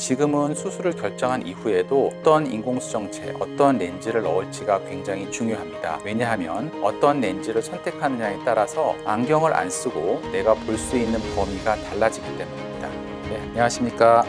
지금은 수술을 결정한 이후에도 어떤 인공수정체, 어떤 렌즈를 넣을지가 굉장히 중요합니다. 왜냐하면 어떤 렌즈를 선택하느냐에 따라서 안경을 안 쓰고 내가 볼 수 있는 범위가 달라지기 때문입니다. 네, 안녕하십니까.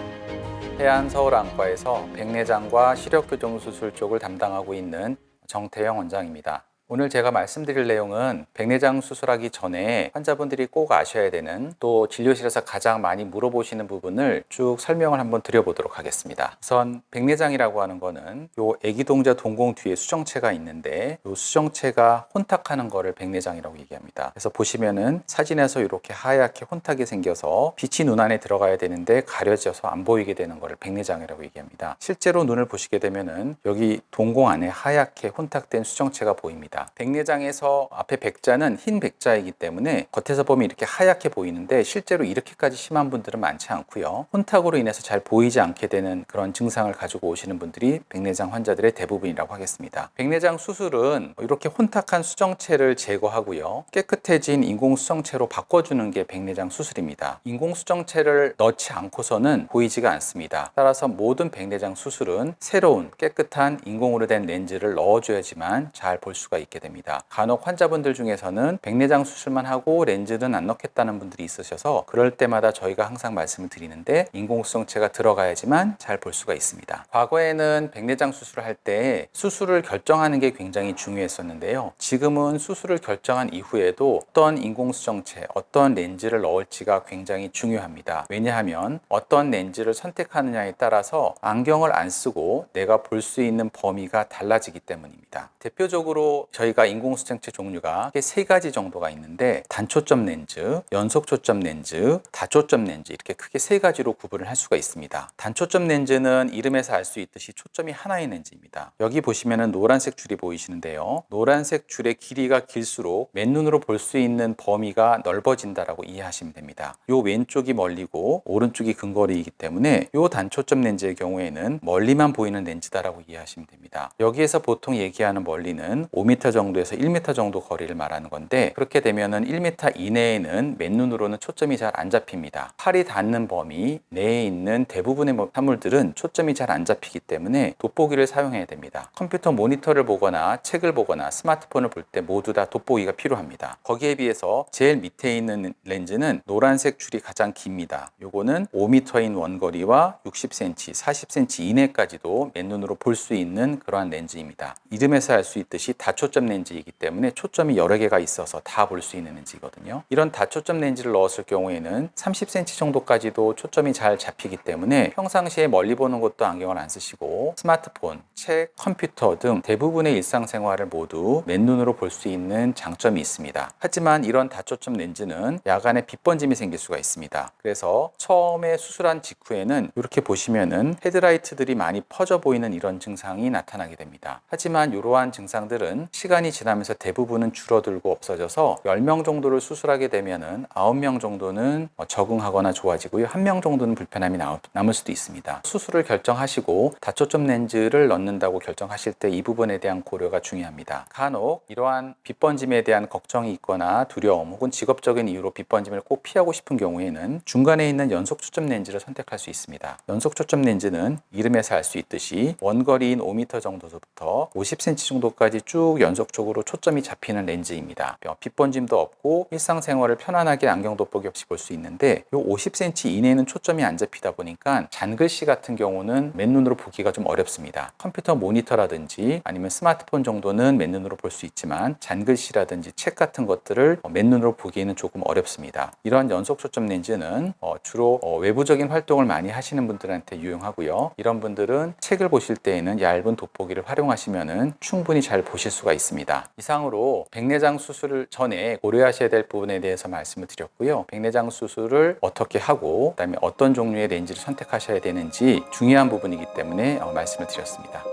해안서울안과에서 백내장과 시력교정 수술 쪽을 담당하고 있는 정태영 원장입니다. 오늘 제가 말씀드릴 내용은 백내장 수술하기 전에 환자분들이 꼭 아셔야 되는, 또 진료실에서 가장 많이 물어보시는 부분을 쭉 설명을 한번 드려보도록 하겠습니다. 우선 백내장이라고 하는 거는 요 애기동자 동공 뒤에 수정체가 있는데, 요 수정체가 혼탁하는 거를 백내장이라고 얘기합니다. 그래서 보시면은 사진에서 이렇게 하얗게 혼탁이 생겨서 빛이 눈 안에 들어가야 되는데 가려져서 안 보이게 되는 거를 백내장이라고 얘기합니다. 실제로 눈을 보시게 되면은 여기 동공 안에 하얗게 혼탁된 수정체가 보입니다. 백내장에서 앞에 백자는 흰 백자이기 때문에 겉에서 보면 이렇게 하얗게 보이는데, 실제로 이렇게까지 심한 분들은 많지 않고요. 혼탁으로 인해서 잘 보이지 않게 되는 그런 증상을 가지고 오시는 분들이 백내장 환자들의 대부분이라고 하겠습니다. 백내장 수술은 이렇게 혼탁한 수정체를 제거하고요, 깨끗해진 인공수정체로 바꿔주는 게 백내장 수술입니다. 인공수정체를 넣지 않고서는 보이지가 않습니다. 따라서 모든 백내장 수술은 새로운 깨끗한 인공으로 된 렌즈를 넣어줘야지만 잘 볼 수가 있게 됩니다. 간혹 환자분들 중에서는 백내장 수술만 하고 렌즈는 안 넣겠다는 분들이 있으셔서, 그럴 때마다 저희가 항상 말씀을 드리는데 인공수정체가 들어가야지만 잘 볼 수가 있습니다. 과거에는 백내장 수술을 할 때 수술을 결정하는 게 굉장히 중요했었는데요. 지금은 수술을 결정한 이후에도 어떤 인공수정체, 어떤 렌즈를 넣을지가 굉장히 중요합니다. 왜냐하면 어떤 렌즈를 선택하느냐에 따라서 안경을 안 쓰고 내가 볼 수 있는 범위가 달라지기 때문입니다. 대표적으로 저희가 인공수정체 종류가 세 가지 정도가 있는데, 단초점 렌즈, 연속초점 렌즈, 다초점 렌즈, 이렇게 크게 세 가지로 구분을 할 수가 있습니다. 단초점 렌즈는 이름에서 알 수 있듯이 초점이 하나의 렌즈입니다. 여기 보시면은 노란색 줄이 보이시는데요. 노란색 줄의 길이가 길수록 맨눈으로 볼 수 있는 범위가 넓어진다라고 이해하시면 됩니다. 요 왼쪽이 멀리고 오른쪽이 근거리이기 때문에 요 단초점 렌즈의 경우에는 멀리만 보이는 렌즈다라고 이해하시면 됩니다. 여기에서 보통 얘기하는 멀리는 5m 정도에서 1m 정도 거리를 말하는 건데, 그렇게 되면은 1m 이내에는 맨눈으로는 초점이 잘 안 잡힙니다. 팔이 닿는 범위 내에 있는 대부분의 사물들은 초점이 잘 안 잡히기 때문에 돋보기를 사용해야 됩니다. 컴퓨터 모니터를 보거나 책을 보거나 스마트폰을 볼 때 모두 다 돋보기가 필요합니다. 거기에 비해서 제일 밑에 있는 렌즈는 노란색 줄이 가장 깁니다. 요거는 5m인 원거리와 60cm, 40cm 이내까지도 맨눈으로 볼 수 있는 그러한 렌즈입니다. 이름에서 알 수 있듯이 다초점 렌즈이기 때문에 초점이 여러 개가 있어서 다 볼 수 있는 렌즈거든요. 이런 다초점 렌즈를 넣었을 경우에는 30cm 정도까지도 초점이 잘 잡히기 때문에 평상시에 멀리 보는 것도 안경을 안 쓰시고 스마트폰, 책, 컴퓨터 등 대부분의 일상생활을 모두 맨눈으로 볼 수 있는 장점이 있습니다. 하지만 이런 다초점 렌즈는 야간에 빛번짐이 생길 수가 있습니다. 그래서 처음에 수술한 직후에는 이렇게 보시면은 헤드라이트들이 많이 퍼져 보이는 이런 증상이 나타나게 됩니다. 하지만 이러한 증상들은 시간이 지나면서 대부분은 줄어들고 없어져서 10명 정도를 수술하게 되면은 9명 정도는 적응하거나 좋아지고요, 1명 정도는 불편함이 남을 수도 있습니다. 수술을 결정하시고 다초점 렌즈를 넣는다고 결정하실 때 이 부분에 대한 고려가 중요합니다. 간혹 이러한 빛번짐에 대한 걱정이 있거나 두려움, 혹은 직업적인 이유로 빛번짐을 꼭 피하고 싶은 경우에는 중간에 있는 연속초점 렌즈를 선택할 수 있습니다. 연속초점 렌즈는 이름에서 알 수 있듯이 원거리인 5m 정도부터 50cm 정도까지 쭉 연속적으로 초점이 잡히는 렌즈입니다. 빛번짐도 없고 일상생활을 편안하게 안경 돋보기 없이 볼 수 있는데, 이 50cm 이내에는 초점이 안 잡히다 보니까 잔글씨 같은 경우는 맨눈으로 보기가 좀 어렵습니다. 컴퓨터 모니터라든지 아니면 스마트폰 정도는 맨눈으로 볼 수 있지만 잔글씨라든지 책 같은 것들을 맨눈으로 보기에는 조금 어렵습니다. 이러한 연속초점 렌즈는 주로 외부적인 활동을 많이 하시는 분들한테 유용하고요, 이런 분들은 책을 보실 때에는 얇은 돋보기를 활용하시면 충분히 잘 보실 수가 있습니다. 이상으로 백내장 수술을 전에 고려하셔야 될 부분에 대해서 말씀을 드렸고요, 백내장 수술을 어떻게 하고 그다음에 어떤 종류의 렌즈를 선택하셔야 되는지 중요한 부분이기 때문에 말씀을 드렸습니다.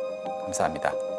감사합니다.